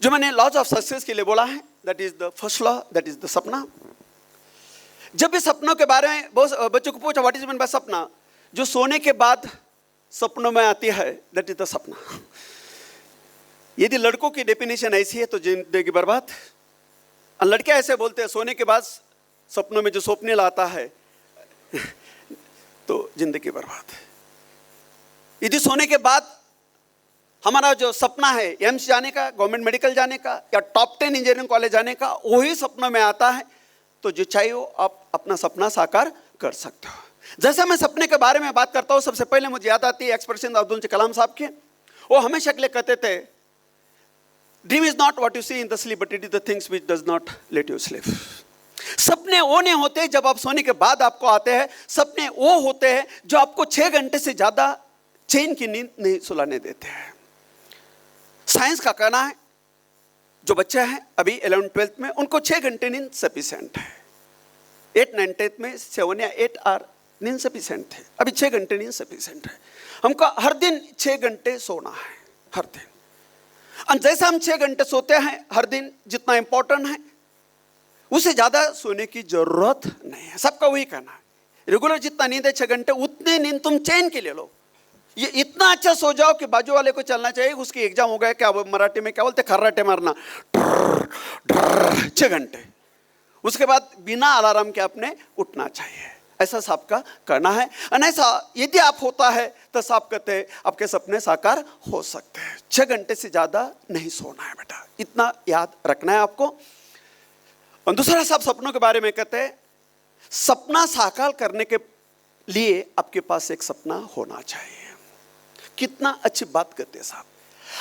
जो मैंने laws of success के लिए बोला है, that is the first law, that is the सपना। जब भी सपनों के बारे में बहुत बच्चों को पूछा व्हाट इज मीन बाय सपना, जो सोने के बाद सपनों में आती है, दैट इज द सपना। यदि लड़कों की डेफिनेशन ऐसी है तो जिंदगी बर्बाद। और लड़के ऐसे बोलते हैं सोने के बाद सपनों में जो स्वप्न लाता है तो जिंदगी बर्बाद। यदि सोने के बाद हमारा जो सपना है एम्स जाने का, गवर्नमेंट मेडिकल जाने का या टॉप 10 इंजीनियरिंग कॉलेज जाने का, वही सपनों में आता है तो जो चाहिए हो आप अपना सपना साकार कर सकते हो। जैसे मैं सपने के बारे में बात करता हूँ, सबसे पहले मुझे याद आती है एक्सप्रेशन अब्दुल कलाम साहब के। वो हमेशा के लिए कहते थे, dream is not what you see in the sleep but it is the things which does not let you sleep. सपने वो नहीं होते जब आप सोने के बाद आपको आते हैं, सपने वो होते हैं जो आपको 6 घंटे से ज्यादा चैन की नींद नहीं सुलाने देते हैं। साइंस का कहना है जो बच्चे हैं अभी 11th-12th में, उनको 6 घंटे नींद सफिशिएंट है। 8, 9, 10th में 7 या 8 आवर नींद सफिशिएंट है। अभी 6 घंटे नींद सफिशिएंट है। हमको हर दिन 6 घंटे सोना है, हर दिन। और जैसे हम 6 घंटे सोते हैं हर दिन, जितना इंपॉर्टेंट है उससे ज्यादा सोने की जरूरत नहीं है। सबका वही कहना है, रेगुलर जितना नींद है 6 घंटे, उतने नींद तुम चैन के ले लो। ये इतना अच्छा सो जाओ कि बाजू वाले को चलना चाहिए, उसकी एग्जाम हो गया, क्या मराठी में क्या बोलते, खर्राटे मारना 6 घंटे, उसके बाद बिना अलार्म के आपने उठना चाहिए। ऐसा सबका करना है। और ऐसा यदि आप होता है तो साहब कहते हैं आपके सपने साकार हो सकते हैं। 6 घंटे से ज्यादा नहीं सोना है बेटा, इतना याद रखना है आपको। और दूसरा साहब सपनों के बारे में कहते हैं, सपना साकार करने के लिए आपके पास एक सपना होना चाहिए। कितना अच्छी बात करते हैं साहब।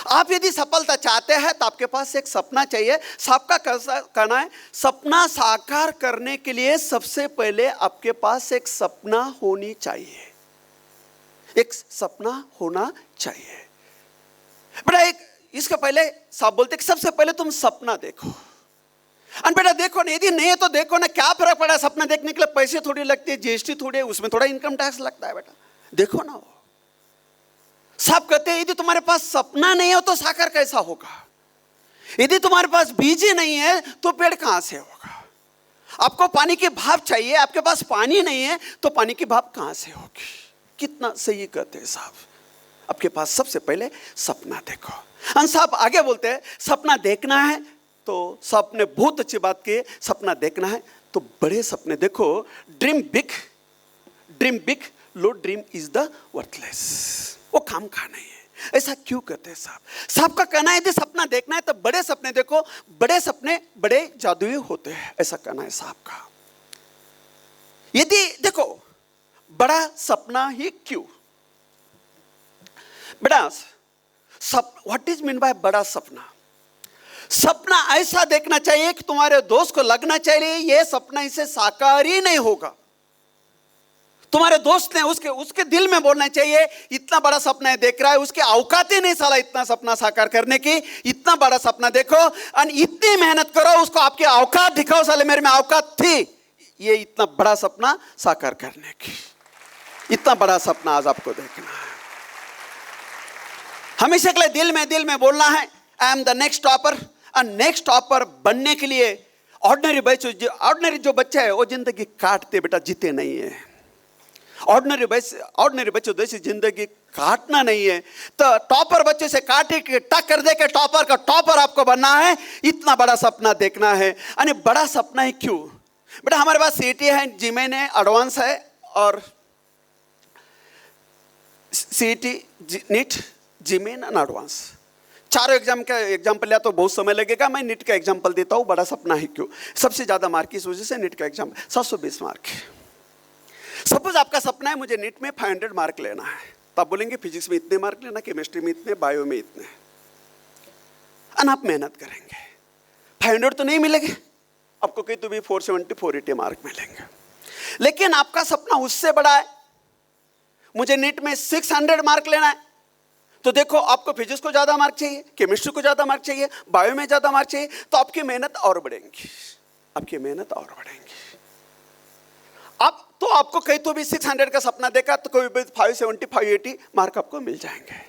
आप यदि सफलता चाहते हैं तो आपके पास एक सपना चाहिए। सबका कहना है सपना साकार करने के लिए सबसे पहले आपके पास एक सपना होनी चाहिए, एक सपना होना चाहिए बेटा। एक इसके पहले साहब बोलते कि सबसे पहले तुम सपना देखो। और बेटा देखो ना, यदि नहीं है तो देखो ना, क्या फर्क पड़ा सपना देखने के लिए? पैसे थोड़ी लगती है, जीएसटी थोड़ी है, उसमें थोड़ा इनकम टैक्स लगता है बेटा, देखो ना। वो साहब कहते हैं यदि तुम्हारे पास सपना नहीं हो तो साकार कैसा होगा? यदि तुम्हारे पास बीज ही नहीं है तो पेड़ कहां से होगा? आपको पानी की भाप चाहिए, आपके पास पानी नहीं है तो पानी की भाप कहां से होगी? कितना सही कहते हैं साहब। आपके पास सबसे पहले सपना देखो। और साहब आगे बोलते हैं सपना देखना है तो साहब ने बहुत अच्छी बात की, सपना देखना है तो बड़े सपने देखो। Dream big, low dream is the worthless. वो काम का नहीं है। ऐसा क्यों कहते हैं साहब? साहब का कहना है यदि सपना देखना है तो बड़े सपने देखो, बड़े सपने बड़े जादुई होते हैं, ऐसा कहना है साहब का। यदि देखो बड़ा सपना ही क्यों बेटा, व्हाट इज मीन बाय बड़ा सपना? सपना ऐसा देखना चाहिए कि तुम्हारे दोस्त को लगना चाहिए ये सपना इसे साकार ही नहीं होगा। तुम्हारे दोस्त ने उसके दिल में बोलना चाहिए इतना बड़ा सपना देख रहा है, उसके औकात ही नहीं साला इतना सपना साकार करने की। इतना बड़ा सपना देखो और इतनी मेहनत करो, उसको आपके औकात दिखाओ, साले मेरे में औकात थी ये इतना बड़ा सपना साकार करने की। इतना बड़ा सपना आज आपको देखना है। हमेशा के लिए दिल में बोलना है I am the next topper. और नेक्स्ट टॉपर बनने के लिए ऑर्डिनरी जो बच्चे है वो जिंदगी काटते बेटा, जीते नहीं है। ऑर्डिनरी बच्चों जैसी जिंदगी काटना नहीं है। तो टॉपर बच्चे से काटे के टक कर दे के टॉपर का टॉपर आपको बनना है। इतना बड़ा सपना देखना है। यानी बड़ा सपना है क्यों बेटा? हमारे पास सीटी है, जीमेन है, एडवांस है और सीटी, नीट, जीमेन और एडवांस, चारों एग्जाम का एग्जाम्पल लिया तो बहुत समय लगेगा। मैं नीट का एग्जाम्पल देता हूँ। बड़ा सपना है क्यों? सबसे ज्यादा मार्क इस वजह से नीट का एग्जाम 720 मार्क। सपोज आपका सपना है मुझे नीट में 500 मार्क लेना है, तो आप बोलेंगे फिजिक्स में इतने मार्क लेना, केमिस्ट्री में इतने, बायो में इतने। और आप मेहनत करेंगे, 500 तो नहीं मिलेंगे आपको, कहीं तो भी 470 480 मार्क मिलेंगे। लेकिन आपका सपना उससे बड़ा है, मुझे नीट में 600 मार्क लेना है। तो देखो आपको फिजिक्स को ज्यादा मार्क चाहिए, केमिस्ट्री को ज्यादा मार्क चाहिए, बायो में ज्यादा मार्क चाहिए, तो आपकी मेहनत और बढ़ेगी, आपकी मेहनत और बढ़ेगी। अब तो आपको कहीं तो भी 600 का सपना देखा तो कोई भी 570 580 मार्क आपको मिल जाएंगे।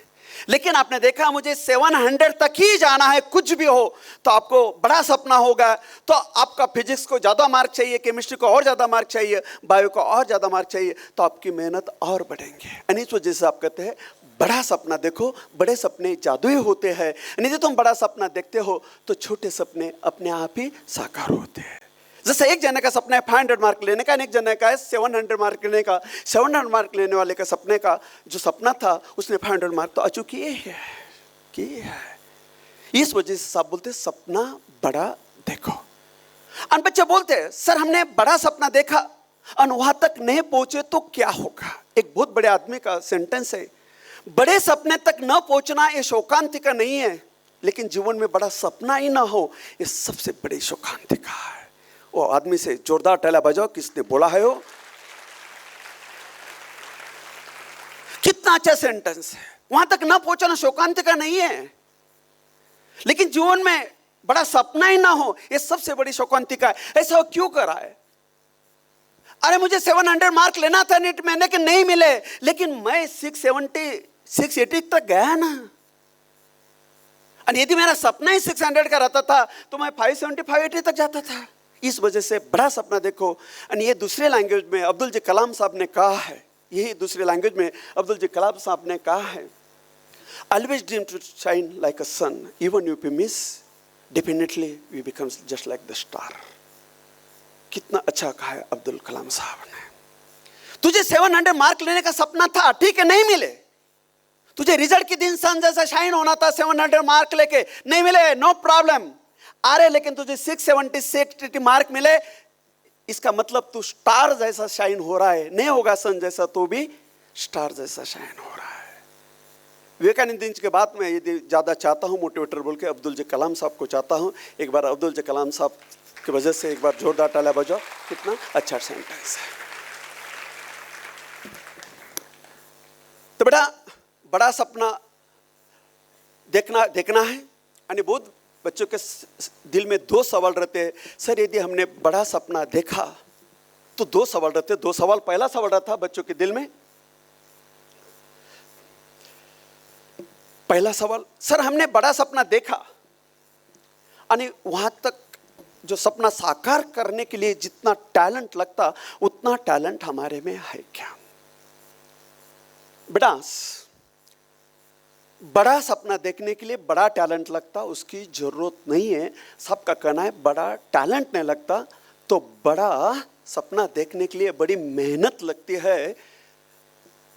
लेकिन आपने देखा मुझे 700 तक ही जाना है, कुछ भी हो तो आपको बड़ा सपना होगा, तो आपका फिजिक्स को ज़्यादा मार्क चाहिए, केमिस्ट्री को और ज़्यादा मार्क चाहिए, बायो को और ज़्यादा मार्क चाहिए, तो आपकी मेहनत और बढ़ेंगे। यानी इस वजह से आप कहते हैं बड़ा सपना देखो, बड़े सपने जादुई होते हैं। नहीं तो तुम बड़ा सपना देखते हो तो छोटे सपने अपने आप ही साकार होते हैं। जैसे एक जने का सपना है 500 मार्क लेने का, एक जने का है 700 मार्क लेने का। 700 मार्क लेने वाले का सपने का जो सपना था उसने 500 मार्क तो अचीव किए है। इस वजह से सब बोलते सपना बड़ा देखो। और बच्चे बोलते हैं सर हमने बड़ा सपना देखा और वहां तक नहीं पहुंचे तो क्या होगा। एक बहुत बड़े आदमी का सेंटेंस है, बड़े सपने तक न पहुंचना ये शोकांति का नहीं है, लेकिन जीवन में बड़ा सपना ही ना हो ये सबसे बड़ी शोकांति का है। वो आदमी से जोरदार तालियां बजाओ, किसने बोला है वो? कितना अच्छा सेंटेंस है। वहां तक ना पहुंचना शोकांति का नहीं है, लेकिन जीवन में बड़ा सपना ही ना हो ये सबसे बड़ी शोकांति का है। ऐसा क्यों करा है? अरे मुझे 700 मार्क लेना था नीट में लेकिन नहीं मिले, लेकिन मैं 680 तक गया ना। और यदि मेरा सपना ही 600 का रहता था तो मैं 575-80 तक जाता था। इस वजह से बड़ा सपना देखो। और ये दूसरे लैंग्वेज में अब्दुल जी कलाम साहब ने कहा है, यही दूसरे लैंग्वेज में अब्दुल जी कलाम साहब ने कहा है, always dream to shine like a sun, even you miss definitely we becomes just like the star. कितना अच्छा कहा है अब्दुल कलाम साहब ने। तुझे 700 मार्क लेने का सपना था, ठीक है नहीं मिले, तुझे रिजल्ट के दिन सन जैसा शाइन होना था, 700 मार्क लेके नहीं मिले, नो प्रॉब्लम। अरे लेकिन तुझे 670 मार्क मिले, इसका मतलब तू स्टार जैसा शाइन हो रहा है। नहीं होगा सन जैसा तो भी स्टार जैसा शाइन हो रहा है। विवेकानंद दिन के बाद में यदि ज़्यादा चाहता हूँ मोटिवेटर बोल के अब्दुल जी कलाम साहब को चाहता हूँ। एक बार अब्दुल जी कलाम साहब की वजह से एक बार जोरदार तालियां बजाओ, कितना अच्छा सेंटेंस है। तो बेटा बड़ा सपना देखना है। यानी बहुत बच्चों के दिल में दो सवाल रहते हैं, सर यदि हमने बड़ा सपना देखा तो दो सवाल रहते हैं। दो सवाल, पहला सवाल रहता बच्चों के दिल में, पहला सवाल, सर हमने बड़ा सपना देखा यानी वहां तक जो सपना साकार करने के लिए जितना टैलेंट लगता उतना टैलेंट हमारे में है क्या? बेटा बड़ा सपना देखने के लिए बड़ा टैलेंट लगता, उसकी जरूरत नहीं है। सबका कहना है बड़ा टैलेंट नहीं लगता तो बड़ा सपना देखने के लिए बड़ी मेहनत लगती है,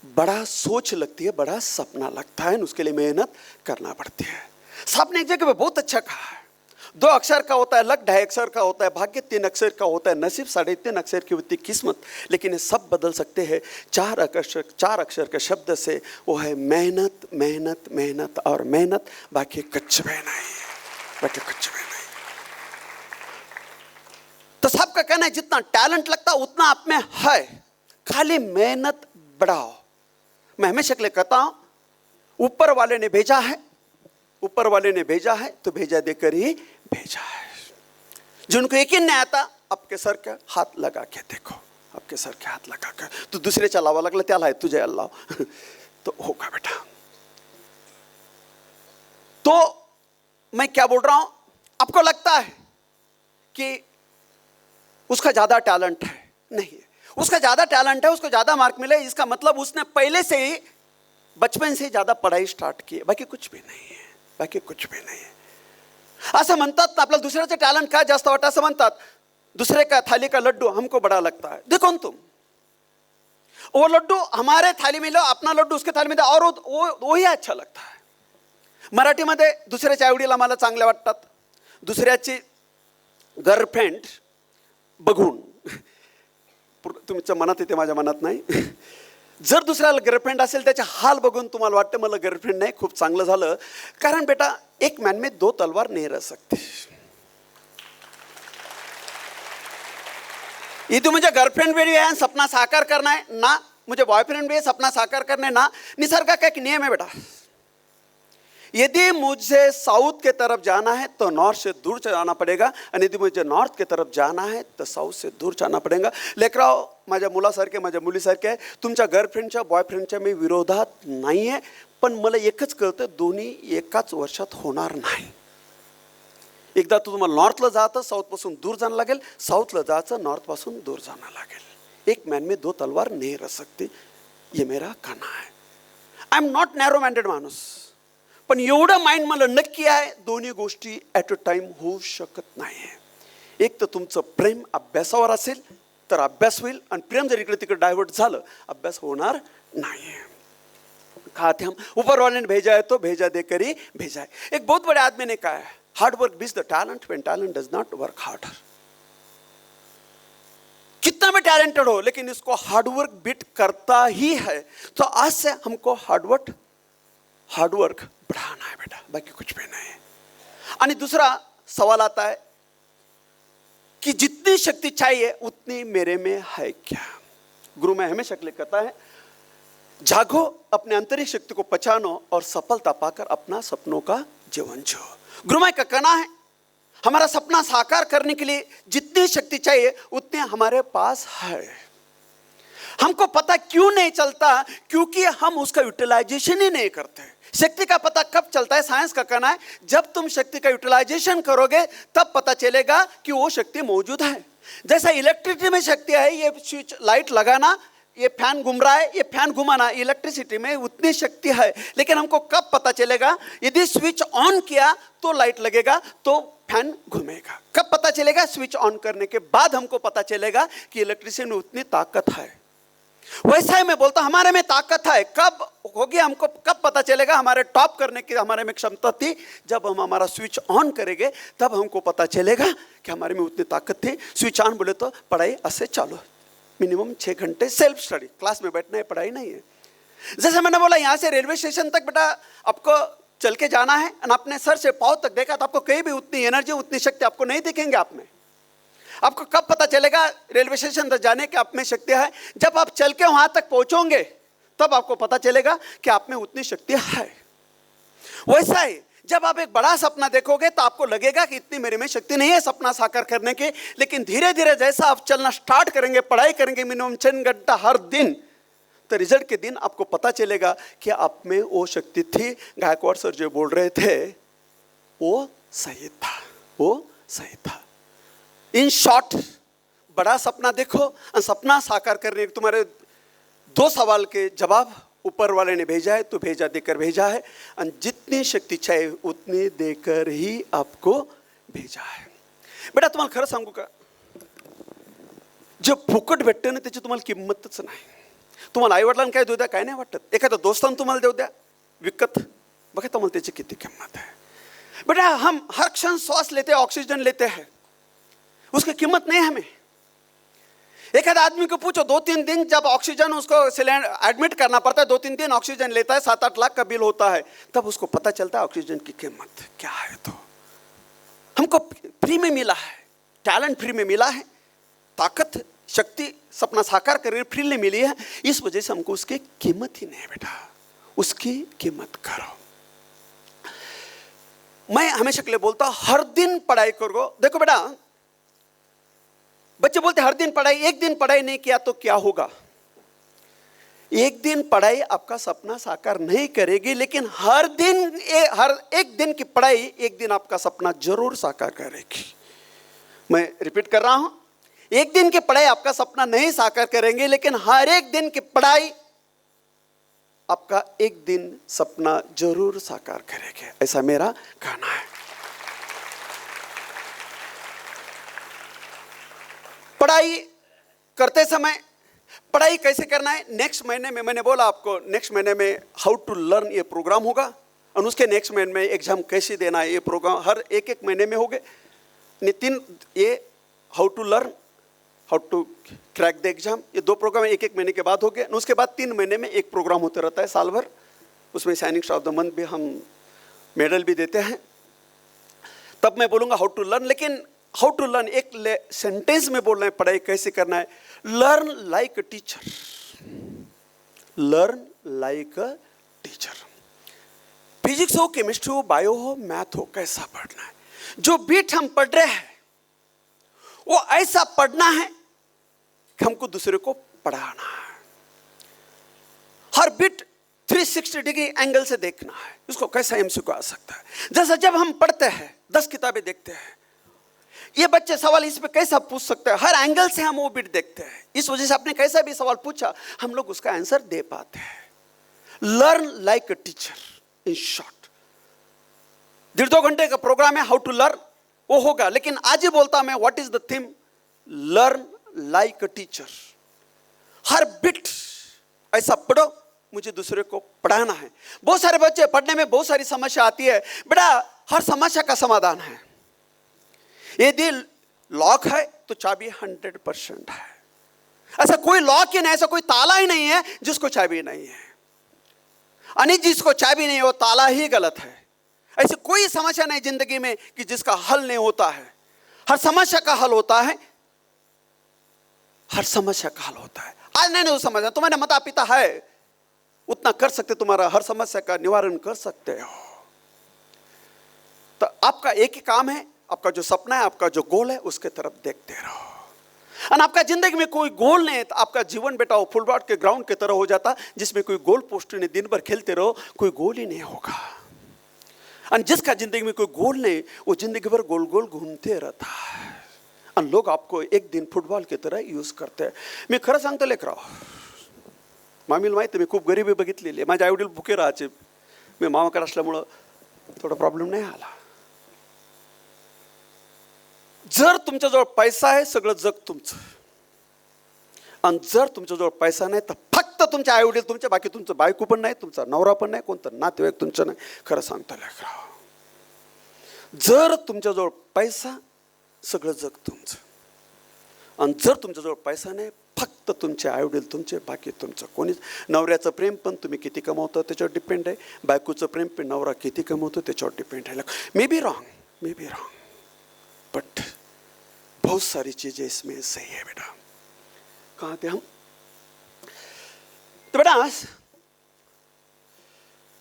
बड़ा सोच लगती है, बड़ा सपना लगता है, उसके लिए मेहनत करना पड़ती है। साहब ने एक जगह पे बहुत अच्छा कहा है, 2 अक्षर का होता है लक, 2.5 अक्षर का होता है भाग्य, 3 अक्षर का होता है नसीब, 3.5 अक्षर की होती है किस्मत, लेकिन ये सब बदल सकते हैं 4 अक्षर के शब्द से। वो है मेहनत मेहनत मेहनत और मेहनत, बाकी कुछ भी नहीं, बाकी कुछ भी नहीं। तो सबका कहना है जितना टैलेंट लगता उतना आप में है, खाली मेहनत बढ़ाओ। मैं हमेशा के लिए कहता हूं ऊपर वाले ने भेजा है, ऊपर वाले ने भेजा है तो भेजा देकर ही भेजा है। जिनको यकीन नहीं आता आपके सर के हाथ लगा के देखो, आपके सर के हाथ लगा कर तो दुसरे चलावा लागला त्याला आहे तुझे अल्लाह तो होगा बेटा। तो मैं क्या बोल रहा हूं, आपको लगता है कि उसका ज्यादा टैलेंट है, नहीं है। उसका ज्यादा टैलेंट है, उसको ज्यादा मार्क मिले, इसका मतलब उसने पहले से ही बचपन से ज्यादा पढ़ाई स्टार्ट की है, बाकी कुछ भी नहीं है, बाकी कुछ भी नाही। असं म्हणतात ना आपल्याला दुसऱ्याचं टॅलेंट काय जास्त वाटतं, असं म्हणतात दूसरे का थाली का लड्डू हमको बड़ा लगता है। देखो तुम वो लड्डू हमारे थाली में लो, अपना लड्डू उसके थाली में दो और वो ही अच्छा लगता है। मराठीमध्ये दुसऱ्याच्या आवडीला मला चांगले वाटतात, दुसऱ्याची गर्लफ्रेंड बघून तुमच्या मनात येते, माझ्या मनात नाही। जर दुसऱ्याला गर्लफ्रेंड असेल त्याचे हाल बघून तुम्हाला वाटतं मला गर्लफ्रेंड नाही, खूप चांगलं झालं। कारण बेटा एक मैन में 2 तलवार नहीं रह सकती। यदि मुझे गर्लफ्रेंड भी है सपना साकार करना है ना, मुझे बॉयफ्रेंड भी है सपना साकार करना है ना, निसर्ग का एक नियम है बेटा, यदि मुझे साउथ के तरफ जाना है तो नॉर्थ से दूर जाना पड़ेगा, और यदि मुझे नॉर्थ के तरफ जाना है तो साउथ से दूर जाना पड़ेगा। लेकराव माझ्या मुलासारखे माझ्या मुलीसारखे तुमच्या गर्लफ्रेंडच्या बॉयफ्रेंडच्या मी विरोधात नाही आहे, पण मला एकच कळतं, दोन्ही एकाच वर्षात होणार नाही. एकदा तर तुम्हाला नॉर्थला जायचं, साऊथपासून दूर जाणं लागेल, साऊथला जायचं, नॉर्थपासून दूर जाणं लागेल. एक मैन में दो तलवार नहीं रह सकती, ये मेरा कहना है. I am not narrow minded माणूस, पण एवढं माइंड मला नक्की आहे, दोन्ही गोष्टी ॲट अ टाइम होऊ शकत नाही. एक तर तुमचं प्रेम अभ्यासावर असेल तर अभ्यास होईल, आणि प्रेम जर इकडे तिकडे डायव्हर्ट झालं, अभ्यास होणार नाही. खाते हम ऊपर वाले ने भेजा है तो भेजा देकर ही भेजा है. एक बहुत बड़े आदमी ने कहा है, hard work beats the talent when talent does not work harder. कितना भी टैलेंटेड हो, लेकिन इसको हार्डवर्क बीट करता ही है. तो आज से हमको हार्डवर्क बढ़ाना है बेटा, बाकी कुछ भी नहीं. आणि दूसरा सवाल आता है कि जितनी शक्ति चाहिए उतनी मेरे में है क्या. गुरु मैं हमेशा के लिए कहता है, जागो, अपने आंतरिक शक्ति को पहचानो और सफलता पाकर अपना सपनों का जीवन जियो. गुरु मैं का कहना है, हमारा सपना साकार करने के लिए जितनी शक्ति चाहिए उतनी हमारे पास है. हमको पता क्यों नहीं चलता, क्योंकि हम उसका यूटिलाइजेशन ही नहीं करते. शक्ति का पता कब चलता है, साइंस का कहना है, जब तुम शक्ति का यूटिलाइजेशन करोगे तब पता चलेगा कि वो शक्ति मौजूद है. जैसा इलेक्ट्रिसिटी में शक्ति है, ये स्विच लाइट लगाना, ये फैन घूम रहा है, ये फैन घुमाना, इलेक्ट्रिसिटी में उतनी शक्ति है. लेकिन हमको कब पता चलेगा, यदि स्विच ऑन किया तो लाइट लगेगा, तो फैन घूमेगा. कब पता चलेगा, स्विच ऑन करने के बाद हमको पता चलेगा कि इलेक्ट्रिसिटी में उतनी ताकत है. वैसा ही मैं बोलता हूं, हमारे में ताकत है. कब होगी, हमको कब पता चलेगा हमारे टॉप करने की हमारे में क्षमता थी, जब हम हमारा स्विच ऑन करेंगे तब हमको पता चलेगा कि हमारे में उतनी ताकत थी. स्विच ऑन बोले तो पढ़ाई ऐसे चालू, मिनिमम 6 घंटे सेल्फ स्टडी, क्लास में बैठना है, पढ़ाई नहीं है. जैसे मैंने बोला, यहाँ से रेलवे स्टेशन तक बेटा आपको चल के जाना है, और आपने सर से पाँव तक देखा तो आपको कहीं भी उतनी एनर्जी, उतनी शक्ति आपको नहीं दिखेंगे. आप में आपको कब पता चलेगा रेलवे स्टेशन तक जाने के आप में शक्ति है, जब आप चल के वहां तक पहुंचोगे तब आपको पता चलेगा कि आप में उतनी शक्ति है. वैसा ही जब आप एक बड़ा सपना देखोगे तो आपको लगेगा कि इतनी मेरे में शक्ति नहीं है सपना साकार करने की. लेकिन धीरे धीरे जैसा आप चलना स्टार्ट करेंगे, पढ़ाई करेंगे मिनिमम 6 घंटा हर दिन, तो रिजल्ट के दिन आपको पता चलेगा कि आप में वो शक्ति थी. गायकवाड़ सर जो बोल रहे थे वो सही था, वो सही था. इन शॉर्ट, बड़ा सपना देखो और सपना साकार करने के तुम्हारे 2 सवाल के जवाब ऊपर वाले ने भेजा है तो भेजा देकर भेजा है, और जितनी शक्ति चाहिए उतनी देकर ही आपको भेजा है. बेटा तुम्हाला खरं सांगू का, जे फुकट भेटतं ना त्याची तुम्हाला किंमतच नाही. तुम्हाला आई वडिलांना काय देऊ द्या, काय नाही वाटत, एखाद्या दोस्तांना तुम्हाला देऊ द्या विकत, बघा तुम्हाला त्याची किती किंमत है. बेटा हम हर क्षण श्वास लेते हैं, ऑक्सीजन लेते हैं, उसकी कीमत नहीं हमें. एक आदमी को पूछो 2-3 दिन जब ऑक्सीजन उसको सिलेंडर एडमिट करना पड़ता है, 2-3 दिन ऑक्सीजन लेता है, 7-8 लाख का बिल होता है, तब उसको पता चलता है ऑक्सीजन की कीमत क्या है. तो हमको फ्री में मिला है, टैलेंट फ्री में मिला है, ताकत शक्ति सपना साकार करके फ्री में मिली है. इस वजह से हमको उसकी कीमत ही नहीं है. बेटा उसकी कीमत करो. मैं हमेशा के लिए बोलता हूं, हर दिन पढ़ाई करो. देखो बेटा, बच्चे बोलते हर दिन पढ़ाई, एक दिन पढ़ाई नहीं किया तो क्या होगा. एक दिन पढ़ाई आपका सपना साकार नहीं करेगी, लेकिन हर एक दिन की पढ़ाई एक दिन आपका सपना जरूर साकार करेगी. मैं रिपीट कर रहा हूं, एक दिन की पढ़ाई आपका सपना नहीं साकार करेंगे, लेकिन हर एक दिन की पढ़ाई आपका एक दिन सपना जरूर साकार करेगी. ऐसा मेरा कहना है. पढ़ाई करते समय पढ़ाई कैसे करना है, नेक्स्ट महीने में मैंने बोला आपको, नेक्स्ट महीने में हाउ टू लर्न ये प्रोग्राम होगा, और उसके नेक्स्ट महीने में एग्जाम कैसे देना है, ये प्रोग्राम हर एक महीने में होंगे. 3 ये how to learn, how to crack the exam, ये 2 प्रोग्राम एक महीने के बाद हो गए. उसके बाद 3 महीने में एक प्रोग्राम होता रहता है साल भर, उसमें shining star of the month भी हम मेडल भी देते हैं. तब मैं बोलूँगा हाउ टू लर्न. लेकिन हाउ टू लर्न एक सेंटेंस में बोल रहे हैं, पढ़ाई कैसे करना है. Learn like a teacher, learn like a teacher. Physics हो, केमिस्ट्री हो, बायो हो, मैथ हो, कैसा पढ़ना है. जो बीट हम पढ़ रहे हैं वो ऐसा पढ़ना है कि हमको दूसरे को पढ़ाना है. हर बीट 360 डिग्री एंगल से देखना है, इसको कैसा एमसीक्यू आ सकता है। जैसा जब हम पढ़ते हैं, 10 किताबें देखते हैं, ये बच्चे सवाल इस पे कैसा पूछ सकते हैं, हर एंगल से हम वो बिट देखते हैं। इस वजह से आपने कैसा भी सवाल पूछा, हम लोग उसका आंसर दे पाते हैं। Learn like a teacher in short. 1.5-2 घंटे का प्रोग्राम है हाउ टू लर्न, वो होगा, लेकिन आज ही बोलता मैं what is the theme, learn like a teacher. Her bit ऐसा पढ़ो, मुझे दूसरे को पढ़ाना है। बहुत सारे बच्चे पढ़ने में बहुत सारी समस्या आती है, बेटा हर समस्या का समाधान है। यदि लॉक है तो चाबी 100% है। ऐसा कोई लॉक ही नहीं, ऐसा कोई ताला ही नहीं है जिसको चाबी नहीं है। अनिल जिसको चाबी नहीं है वो ताला ही गलत है। ऐसी कोई समस्या नहीं जिंदगी में कि जिसका हल नहीं होता है। हर समस्या का हल होता है, हर समस्या का हल होता है। आज नहीं वो समझना, तुम्हारे माता पिता है उतना कर सकते, तुम्हारा हर समस्या का निवारण कर सकते हो। तो आपका एक ही काम है, आपका जो सपना है, आपका जो गोल है, उसके तरफ देखते रहो। और आपका जिंदगी में कोई गोल नहीं है तो आपका जीवन बेटा वो फुटबॉल के ग्राउंड की तरह हो जाता, जिसमें कोई गोल पोस्ट नहीं, दिन भर खेलते रहो, कोई गोल ही नहीं होगा। और जिसका जिंदगी में कोई गोल नहीं, वो जिंदगी भर गोल गोल घूमते रहता है। और लोग आपको एक दिन फुटबॉल की तरह यूज करते हैं। मी खरं सांगतो लेकराव, मामीला माहिती मी खूप गरिबी बघितलेली आहे। माझे आई वडील भुके राहायचे, मी मामाकडे असल्यामुळं थोडा प्रॉब्लेम नाही आला। जर तुमच्याजवळ पैसा आहे, सगळं जग तुमचं। आणि जर तुमच्याजवळ पैसा नाही तर फक्त तुमचे आई वडील तुमचे, बाकी तुमचं बायको पण नाही, तुमचा नवरा पण नाही, कोणतं नातेवाईक तुमचं नाही। खरं सांगतो लेकराव, जर तुमच्याजवळ पैसा, सगळं जग तुमचं। आणि जर तुमच्याजवळ पैसा नाही, फक्त तुमचे आई वडील तुमचे, बाकी तुमचं कोणीच। नवऱ्याचं प्रेम पण तुम्ही किती कमवतो त्याच्यावर डिपेंड आहे, बायकोचं प्रेम पण नवरा किती कमवतो त्याच्यावर डिपेंड आहे। मे बी रॉन्ग, बट बहुत सारी चीजें इसमें सही है बेटा। कहाँ थे हम? तो बेटा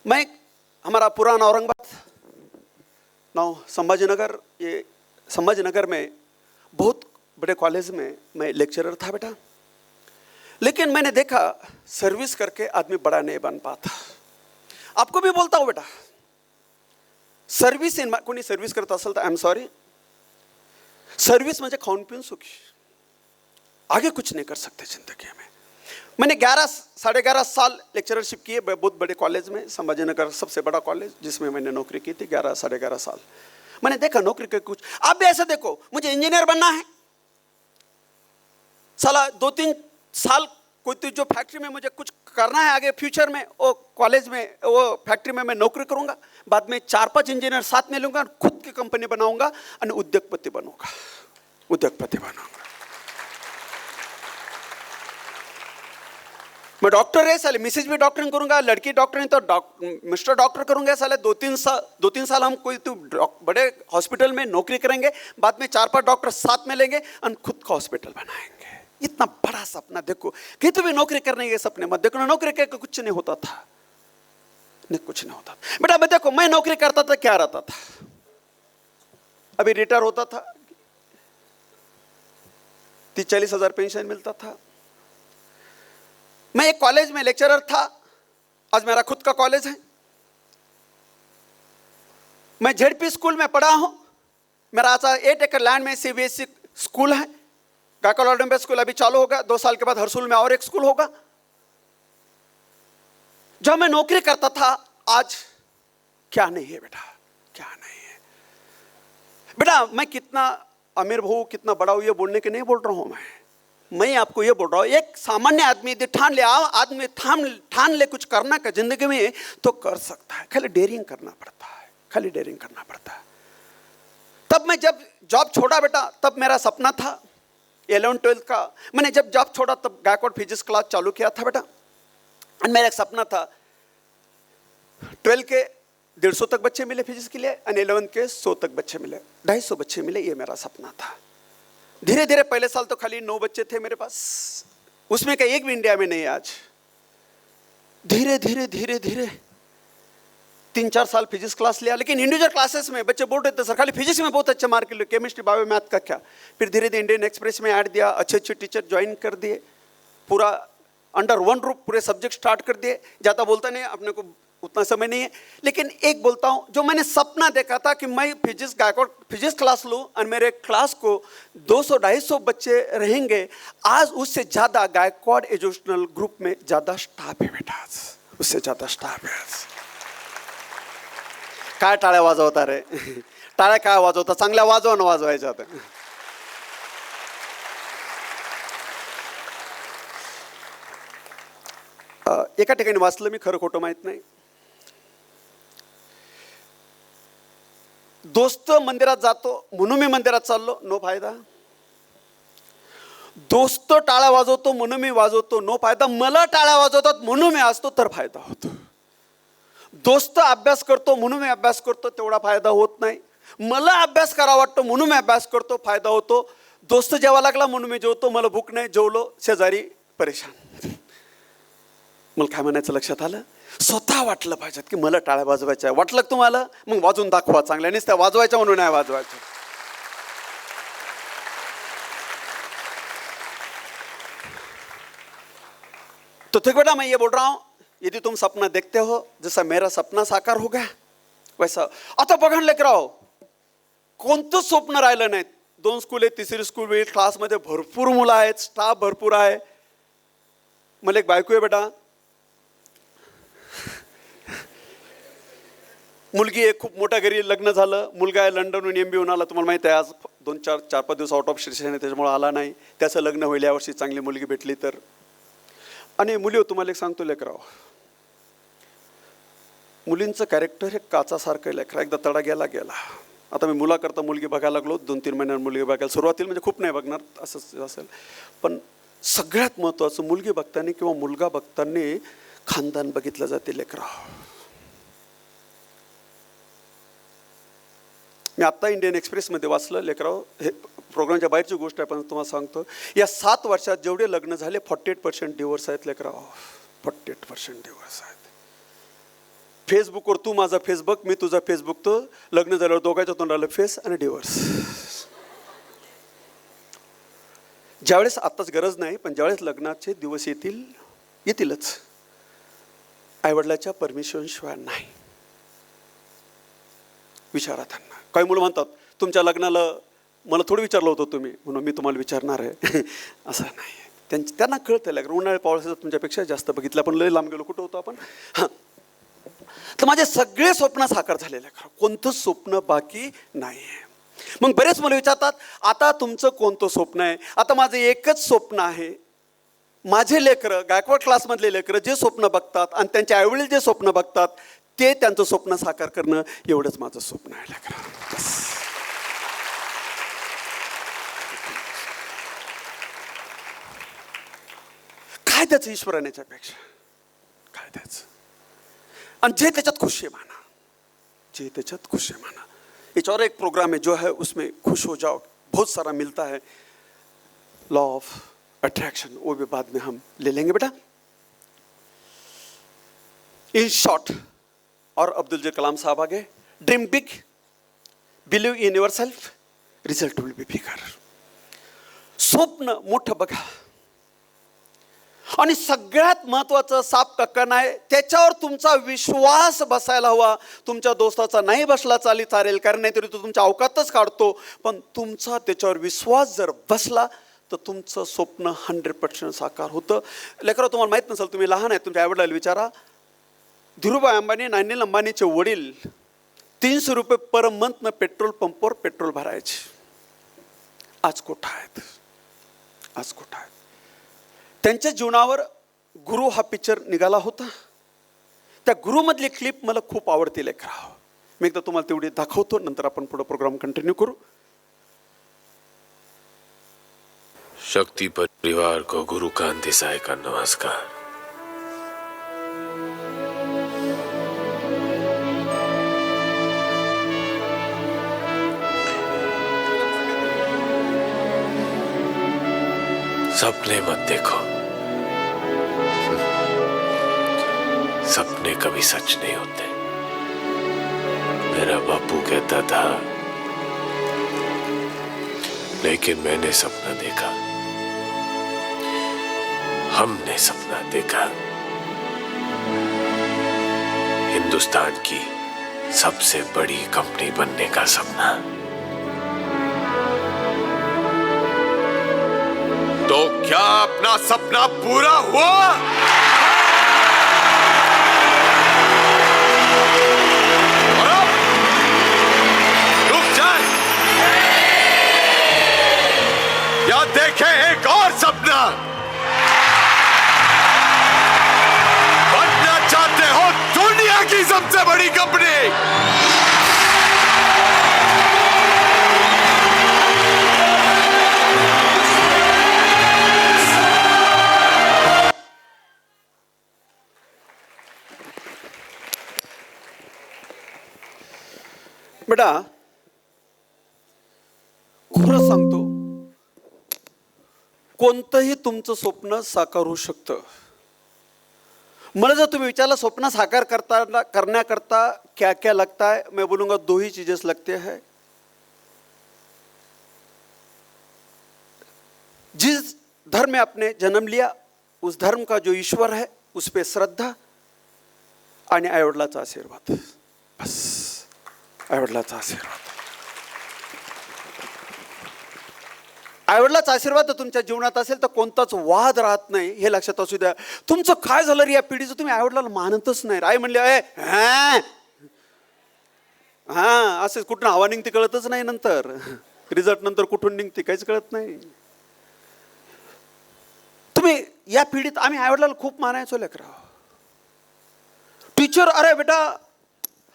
मैं, हमारा पुराना औरंगाबाद नाउ संभाजीनगर, ये संभाजीनगर में बहुत बड़े कॉलेज में मैं लेक्चरर था बेटा। लेकिन मैंने देखा सर्विस करके आदमी बड़ा नहीं बन पाता। आपको भी बोलता हूँ बेटा, सर्विस इन, कोणी सर्विस करत असेल तर आय एम सॉरी, सर्विस म्हणजे खाऊन पिऊन सुखी, आगे कुछ नहीं कर सकते जिंदगी में। मैंने 11-11.5 साल लेक्चरशिप की है बहुत बड़े कॉलेज में, संभाजीनगर सबसे बड़ा कॉलेज जिसमें मैंने नौकरी की थी। 11-11.5 साल मैंने देखा नौकरी के कुछ। आप भी ऐसा देखो, मुझे इंजीनियर बनना है, साला 2-3 साल कोई तो जो फैक्ट्री में मुझे कुछ करना है आगे फ्यूचर में, वो कॉलेज में वो फैक्ट्री में मैं नौकरी करूंगा, बाद में 4-5 इंजीनियर साथ में लूंगा, खुद की कंपनी बनाऊंगा और उद्योगपति बनूंगा। मैं डॉक्टर है साले, मिसेज भी डॉक्टरिंग करूंगा, लड़की डॉक्टर है तो मिस्टर डॉक्टर करूंगा साले। 2-3 साल हम कोई तो बड़े हॉस्पिटल में नौकरी करेंगे, बाद में 4-5 डॉक्टर साथ में लेंगे और खुद का हॉस्पिटल बनाएंगे। इतना बड़ा सपना देखो, कहीं तो भी नौकरी करने के सपने मत देखो ना। नौकरी करके कुछ नहीं होता था, कुछ नहीं होता बेटा। मैं देखो, मैं नौकरी करता था, क्या रहता था, अभी रिटायर होता था, 30-40 हजार पेंशन मिलता था। मैं एक कॉलेज में लेक्चरर था, आज मेरा खुद का कॉलेज है। मैं जेडपी स्कूल में पढ़ा हूं, मेरा आज 8 एकड़ लैंड में सीबीएसई स्कूल है। गायकवाड़ स्कूल अभी चालू होगा, 2 साल के बाद हरसूल में और एक स्कूल होगा। जब मैं नौकरी करता था, आज क्या नहीं है बेटा, क्या नहीं है बेटा। मैं कितना अमीर हूं, कितना बड़ा हूं, ये बोलने के नहीं बोल रहा हूं मैं आपको ये बोल रहा हूं, एक सामान्य आदमी यदि आदमी ठान ले कुछ करना का जिंदगी में तो कर सकता है, खाली डेयरिंग करना पड़ता है, खाली डेयरिंग करना पड़ता है। तब मैं जब जॉब छोड़ा बेटा, तब मेरा सपना था 11-12 का। मैंने जब जॉब छोड़ा तब गायकवाड़ फिजिक्स क्लास चालू किया था बेटा। और मेरा एक सपना था 12 के 150 तक बच्चे मिले फिजिक्स के लिए, और 11 के 100 तक बच्चे मिले, 250 बच्चे मिले, ये मेरा सपना था। धीरे धीरे पहले साल तो खाली 9 बच्चे थे मेरे पास, उसमें का एक भी इंडिया में नहीं। आज धीरे धीरे धीरे धीरे 3-4 साल फिजिक्स क्लास लिया, लेकिन इंडिविजुअल क्लासेस में बच्चे बोल रहे थे सर खाली फिजिक्स में बहुत अच्छे मार्क लिए, केमिस्ट्री बायो मैथ का क्या। फिर धीरे धीरे इंडियन एक्सप्रेस में ऐड दिया, अच्छे अच्छे टीचर ज्वाइन कर दिए, पूरा अंडर वन रूफ पूरे सब्जेक्ट स्टार्ट कर दिए। ज़्यादा बोलता नहीं, अपने को उतना समय नहीं है, लेकिन एक बोलता हूँ, जो मैंने सपना देखा था कि मैं गायकवाड़ फिजिक्स क्लास लूँ और मेरे क्लास को 200-250 बच्चे रहेंगे, आज उससे ज़्यादा गायकवाड़ एजुकेशनल ग्रुप में ज़्यादा स्टाफ है बेटा, आज उससे ज़्यादा स्टाफ है। आज काय टाळ्या वाजवता रे, टाळ्या काय वाजवता, चांगल्या वाजवा ना वाजवायच्या आता। एका ठिकाणी वाचलं मी, खरं खोटं माहित नाही, दोस्त मंदिरात जातो म्हणून मी मंदिरात चाललो, नो फायदा। दोस्त टाळ्या वाजवतो म्हणून मी वाजवतो, नो फायदा। मला टाळ्या वाजवतात म्हणून मी असतो तर फायदा होतो। दोस्त अभ्यास करतो म्हणून मी अभ्यास करतो, तेवढा फायदा होत नाही। मला अभ्यास करावा वाटतो म्हणून मी अभ्यास करतो, फायदा होतो। दोस्त जेवा लागला म्हणून मी जेवतो, मला भूक नाही, जेवलो, शेजारी परेशान। मला काय म्हणायचं लक्षात आलं, स्वतः वाटलं पाहिजे की मला टाळ्या वाजवायच्या, वाटलं तुम्हाला मग वाजून दाखवा चांगल्या, नुसत्या वाजवायच्या म्हणून नाही वाजवायच्या। तो ठीक बेटा, मैं ये बोल रहा हूं, यदि तुम सपना देखते हो जैसा मेरा सपना साकार हो गया वैसा, आता बघा लेकर आओ, कोणतं स्वप्न राहिलं नाही। 2 स्कूल आहे, 3री स्कूल आहे, क्लासमध्ये भरपूर मुलं आहेत, स्टाफ भरपूर आहे, मला एक बायको आहे बेटा, मुलगी आहे, खूप मोठ्या घरी लग्न झालं, मुलगा आहे लंडनहून MBA आला, तुम्हाला माहिती आहे, आज 4-5 दिवस आउट ऑफ स्टेशन आहे, त्याच्यामुळे आला नाही, त्याचं लग्न होईल यावर्षी, चांगली मुलगी भेटली तर। आणि मुली, तुम्हाला एक सांगतो लेकराव, मुलींचं कॅरेक्टर हे काचासारखं लेकरा, एकदा तडा गेला गेला। आता मी मुलाकरता मुलगी बघायला लागलो, 2-3 महिन्यात मुलगी बघायला, सुरुवातीला म्हणजे खूप नाही बघणार असं असेल, पण सगळ्यात महत्त्वाचं मुलगी बघताना किंवा मुलगा बघताना खानदान बघितलं जाते लेकराव। मी आत्ता इंडियन एक्सप्रेसमध्ये वाचलं लेकराव, हे प्रोग्रामच्या बाहेरची गोष्ट आहे पण तुम्हाला सांगतो, या 7 वर्षात जेवढे लग्न झाले 48% डिवोर्स आहेत लेकराव, 48% डिवोर्स आहेत। फेसबुकवर तू माझा फेसबुक, मी तुझा फेसबुक, तो लग्न झाल्यावर दोघांच्या तोंडाला फेस आणि डिवोर्स। ज्यावेळेस आत्ताच गरज नाही, पण ज्यावेळेस लग्नाचे दिवस येतीलच, आईवडिलाच्या परमिशनशिवाय नाही। विचारा त्यांना। काही मुलं म्हणतात तुमच्या लग्नाला मला थोडं विचारलं होतं तुम्ही, म्हणून मी तुम्हाला विचारणार आहे, असं नाही। त्यांना कळतं लग्न, उन्हाळ्यात पावसाळ्यात तुमच्यापेक्षा जास्त बघितलं, आपण लय लांब गेलो, कुठं होतो आपण। हां, तर माझे सगळे स्वप्न साकार झालेले, कोणतंच स्वप्न बाकी नाही आहे। मग बरेच मुलं विचारतात, आता तुमचं कोणतं स्वप्न आहे? आता माझं एकच स्वप्न आहे, माझे लेकरं, गायकवाड क्लासमधले लेकरं जे स्वप्न बघतात आणि त्यांच्या आईवडील जे स्वप्न बघतात ते त्यांचं स्वप्न साकार करणं, एवढंच माझं स्वप्न आहे लेकरं। काय द्यायचं ईश्वराच्या पेक्षा, काय द्यायचं? आणि जे त्याच्यात खुशी माना, जे त्याच्यात खुशी माना। एक और एक प्रोग्राम है जो है उसमें खुश हो जाओ, बहुत सारा मिलता है, लॉ ऑफ अट्रैक्शन, वो भी बाद में हम ले लेंगे बेटा। इन शॉर्ट, और अब्दुल कलाम साहब आगे, dream big, believe in your self, result will be bigger. स्वप्न मोठं बघा, आणि सगळ्यात महत्त्वाचं साप कक्कन आहे, त्याच्यावर तुमचा विश्वास बसायला हवा। तुमच्या दोस्ताचा नाही बसला चालेल, कारण नाहीतरी तो तुमच्या अवकातच काढतो, पण तुमचा त्याच्यावर विश्वास जर बसला तर तुमचं स्वप्न 100% साकार होतं। लेकरं, तुम्हाला माहीत नसेल, तुम्ही लहान आहेत, तुमच्या आईवडिलांना विचारा, धीरूभाई अंबानी, अनिल अंबानीचे वडील 300 रुपये पर मंथनं पेट्रोल पंपवर पेट्रोल भरायचे, आज कुठं आहेत? आज कुठं आहेत? त्यांच्या जीवनावर गुरु हा पिक्चर निघाला होता, त्या गुरुमधली क्लिप मला खूप आवडते लेकरं, मी एकदा तुम्हाला तेवढी दाखवतो, नंतर आपण पुढे प्रोग्राम कंटिन्यू करू। शक्ति परिवार को गुरु कांत देसाई का नमस्कार। सपने मत देखो, सपने कभी सच नहीं होते। मेरा बापू कहता था, लेकिन मैंने सपना देखा, हमने सपना देखा हिंदुस्तान की सबसे बड़ी कंपनी बनने का सपना। तो क्या अपना सपना पूरा हुआ? और अब रुक जाए या देखें एक और सपना? बनना चाहते हो दुनिया की सबसे बड़ी कंपनी? बेटा खरं सांगतो, कोणतंही तुमचं स्वप्न साकार होऊ शकतं. मला जर तुम्ही विचारला स्वप्न साकार करण्याकरता क्या क्या लगता है, मैं बोलूंगा दो ही चीजें लगते हैं. जिस धर्म में आपने जन्म लिया उस धर्म का जो ईश्वर है उस पे श्रद्धा आणि आईवडिलाचा आशीर्वाद. बस आईवडिलाचा आशीर्वाद. आईवडिलाचा आशीर्वाद तुमच्या जीवनात असेल तर कोणताच वाद राहत नाही, हे लक्षात असू द्या. तुमचं काय झालं रे या पिढीचं, तुम्ही आईवडिलाला मानतच नाही. आई म्हणले हा असे कुठून हवा निघते कळतच नाही, नंतर रिझल्ट नंतर कुठून निघते काहीच कळत नाही. तुम्ही या पिढीत आम्ही आईवडिलाला खूप मानायचो लेकरा. टीचर, अरे बेटा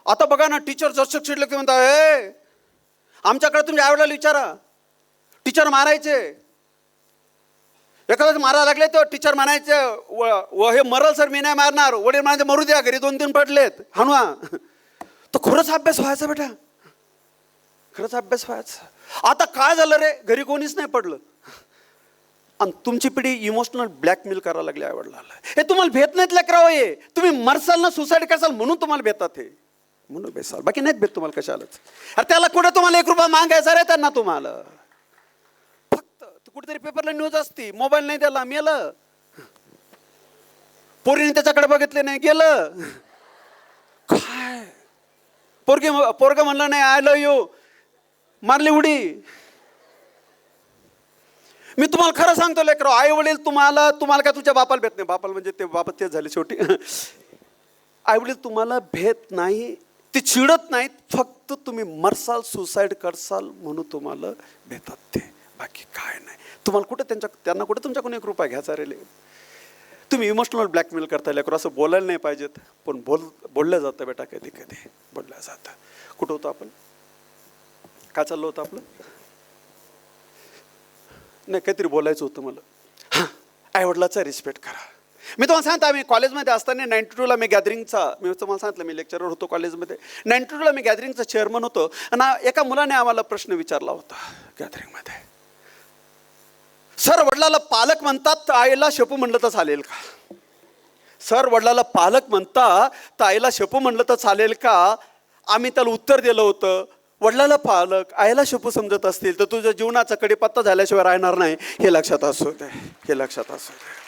आता बघा ना, टीचर जर चिडलं की म्हणता आमच्याकडे तुमच्या आईवडिलाला विचारा, टीचर मारायचे. एखाद्याच मारायला लागले तर टीचर म्हणायचे हे मरल सर, मी नाही मारणार. वडील म्हणायचे मरू द्या, घरी 2-3 पडलेत हाणवा. तर खरंच अभ्यास व्हायचा बेटा, खरंच अभ्यास व्हायचा. आता काय झालं रे, घरी कोणीच नाही पडलं आणि तुमची पिढी इमोशनल ब्लॅकमेल करायला लागली आईवडिलाला. हे तुम्हाला भेट नाहीत लेकराव, हे तुम्ही मरसाल ना, सुसाईड करसाल म्हणून तुम्हाला भेटतात, हे म्हणून बेसाल, बाकी नाहीत भेट तुम्हाला कशालाच. अरे त्याला कुठे तुम्हाला 1 रुपया मागायचा रे त्यांना, तुम्हाला फक्त कुठेतरी पेपरला न्यूज असती, मोबाईल नाही त्याला, मेलं. पोरीने त्याच्याकडे बघितले नाही, गेलं. काय पोरग म्हणलं नाही आय लव्ह यू, मारली उडी. मी तुम्हाला खरं सांगतो लेकरो, आई वडील तुम्हाला काय तुमच्या बापाला भेट नाही, बापाला म्हणजे ते बापा तेच झाले शेवटी. आई वडील तुम्हाला भेट नाही, ते चिडत नाहीत, फक्त तुम्ही मरसाल सुसाईड करसाल म्हणून तुम्हाला भेटतात ते, बाकी काय नाही. तुम्हाला कुठे त्यांना कुठे तुमच्याकडून 1 रुपया घ्यायचा रे. तुम्ही इमोशनल ब्लॅकमेल करता लेकरो, असं बोलायला नाही पाहिजेत पण बोललं जातं बेटा, कधी कधी बोललं जातं. कुठं होतं आपण, काय चाललं होतं आपलं, नाही काहीतरी बोलायचं होतं मला. हां, आईवडिलाचा रिस्पेक्ट करा. मी तुम्हाला सांगतो, आम्ही कॉलेजमध्ये असताना 92ला मी गॅदरिंगचा, मी तुम्हाला सांगितलं मी लेक्चरर होतो कॉलेजमध्ये. 92ला मी गॅदरिंगचा चेअरमन होतो आणि एका मुलाने आम्हाला प्रश्न विचारला होता गॅदरिंगमध्ये, सर वडिलाला पालक म्हणतात तर आईला शेपू म्हणलं तर चालेल का? सर वडिलाला पालक म्हणतात तर आईला शेपू म्हणलं तर चालेल का? आम्ही त्याला उत्तर दिलं होतं, वडिलाला पालक आईला शेपू समजत असतील तर तुझ्या जीवनाचा कडीपत्ता झाल्याशिवाय राहणार नाही, हे लक्षात असू दे, हे लक्षात असू दे.